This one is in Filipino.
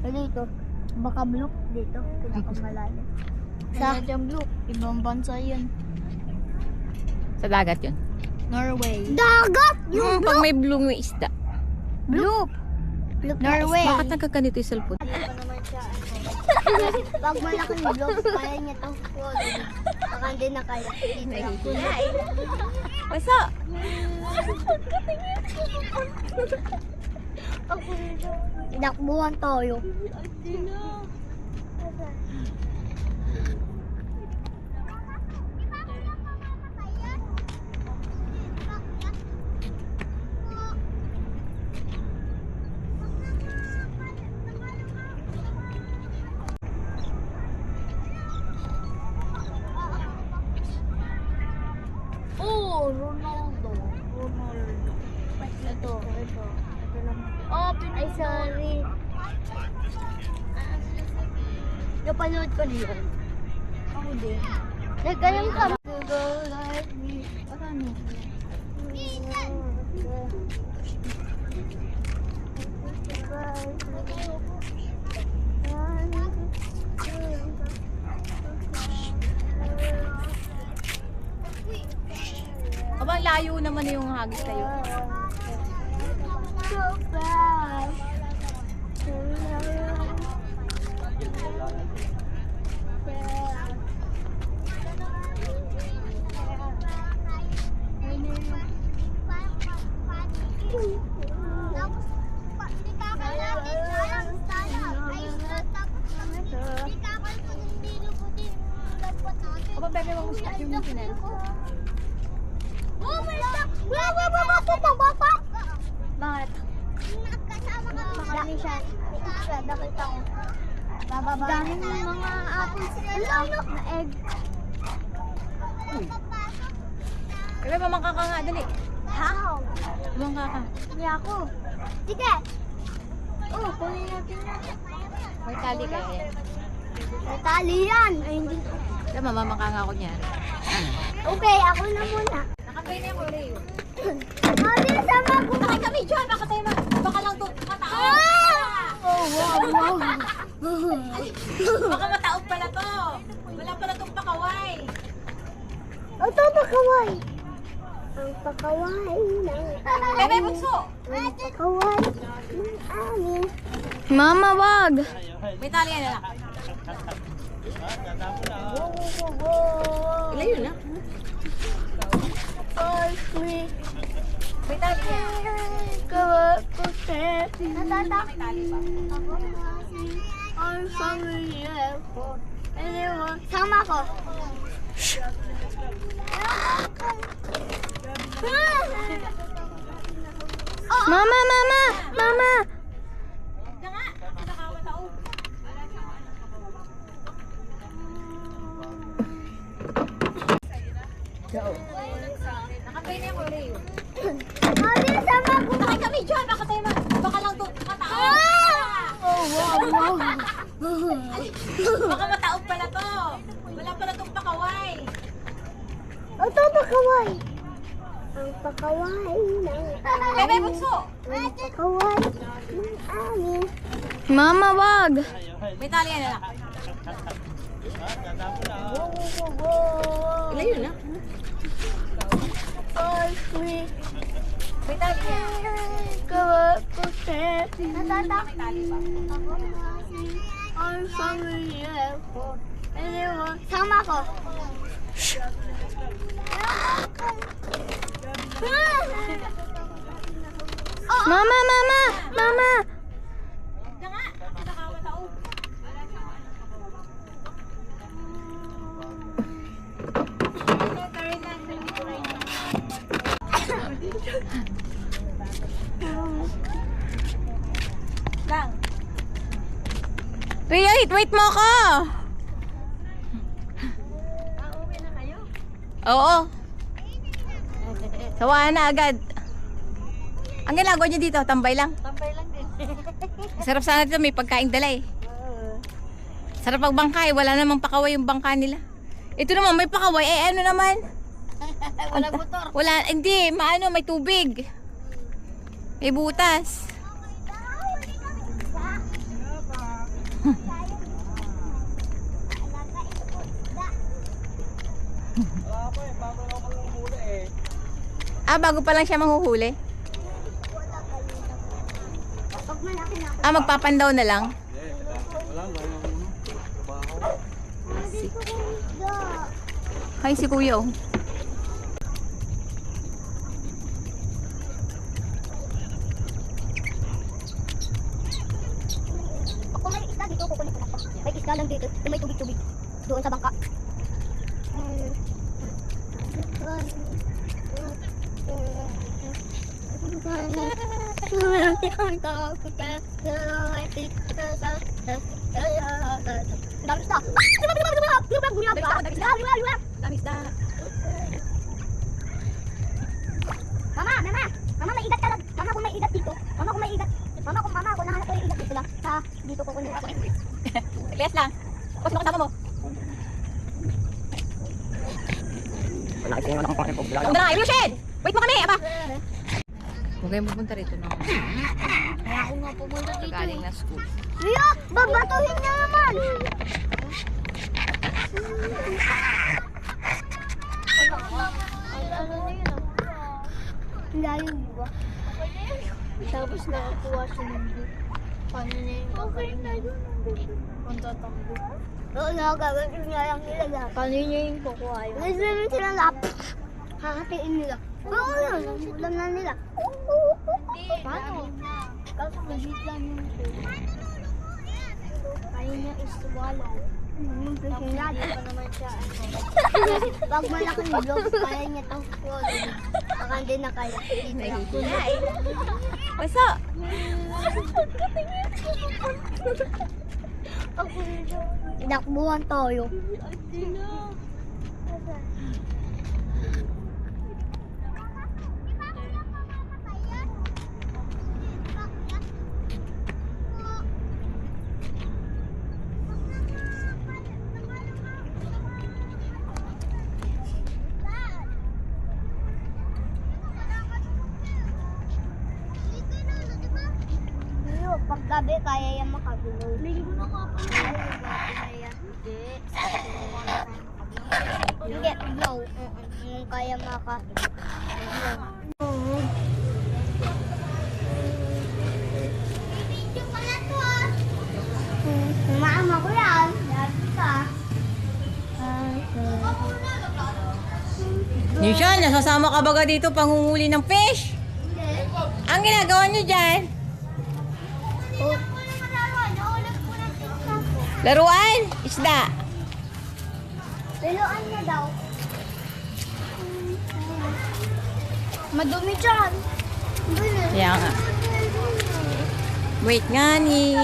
Dito. Baka blue. Dito. Pinakamalalim. Sa blue. Ibang bansa yun. Sa dagat yun. Norway. Dagat! Yung Pag may blue may isda. blue. Norway. Bakit nagkaganito yung cellphone? Pag malaking blue, kaya niya to. Baka hindi na kaya. Basta! Inakbuhan tayo. Oh, Ronaldo. Ito lang. Oh, ay sorry. Napanood ko niyo. Ako din. Nagkalang ka. Go like me. Ano? Abang layo naman yung hagis kayo. So fast. Aba, bebe, mamustak yung final. Oh my God! Bakit? Bakit siya? Nakita ko. Bababa. Dami ng mga apples na egg. Bebe, mamangka ka nga, dali. How? Mamangka ka. Hindi ako. Sige! Oh, kunin natin yan. May tali ka eh. May tali yan! Ay, hindi. Diba, mamamangka nga ako niyan. Okay, ako na muna. Nakapay na yung Oreo. Mami, sama ko. Bakit kami dyan? Baka tayo baka lang to mataog. Oh, wow. Baka mataog pala to. Wala pala tong pakaway. Ito, pakaway. Ang pakaway ng Bebe, bunso. Ang pakaway ng amin. Mama, wag. May tali yan na. Ilayo na. May tali yan. Ang familiar ko. Sama ko. Mama, mama, mama. Nakapay na yung Oreo. Mami, sama ko. Bakit kami dyan? Baka lang to mataog. Oh, wow. Baka mataog pala to. Wala pala tong pakaway. Ito, pakaway. Ang pakaway ng Bebe, bunso. Ang pakaway ng amin. Mama, wag. May tali yan na. Ilayo na. May tali yan. Ang familiar ko. Sama ko. Mama, mama, mama. Lang. Wait mo ako. Uuwi na kayo? Oo. Sawaan na agad. Ang ginagawa niyo dito, tambay lang. Tambay lang din. Sarap sana dito, may pagkain dala eh. Sarap magbangkay, wala namang pakaway yung bangka nila. Ito naman may pakaway, eh ano naman? Wala motor. Wala, hindi, may tubig. May butas. Ah, bago pa lang siya manghuhuli? Pag malaki na ako. Ah, magpapandaw na lang? Dito ko isda. Hi, si Kuya oh. Kung may isda dito, kukunin ko na. May isda lang dito. Kung may tubig-tubig. Doon sa bangka. Dami isda. Dami isda. Mama, mama, mama may igat ka lang. Mama kung may igat dito. Mama kung may igat. Mama kung nahanap ko yung igat dito lang. Sa dito ko kunin. Lias lang. Tapos makasama mo. Ang dala, Ilushin! Wait mo kami, aba! Huwag kayong pupunta rito na. Kaya ako nga pumunta dito. Galing na school. Ria, babatuhin niya naman. Ano na yun? Layo ba? Tapos nakakuha siya ng book. Paano niya yung gagawin? Kung tatakbo. Oo, nakagagawin niya lang nila lahat. Paano niya yung kukuha yun? Nagsasabi sila lahat. Hahatiin nila. Oo, ulam na nila. Paano? Kaso magit lang yung food. Kaya niya is swallow. Tapos hindi pa naman siya. Pag malaki yung vlog, kaya niya itong swallow. Baka hindi na kaya. Basta! Inakbuhan tayo. Pag gabi, kaya yan makagulong. Linggo na nga pala. Hindi, blow. Kaya Video pala to ah. Mama ko yan. Lagi ka. Nishan, nasasama ka baga dito panghunguli ng fish? Ang ginagawa niyo dyan? Laruan? Isda? Laruan na daw. Madumi dyan. Kaya nga. Wait nga ni...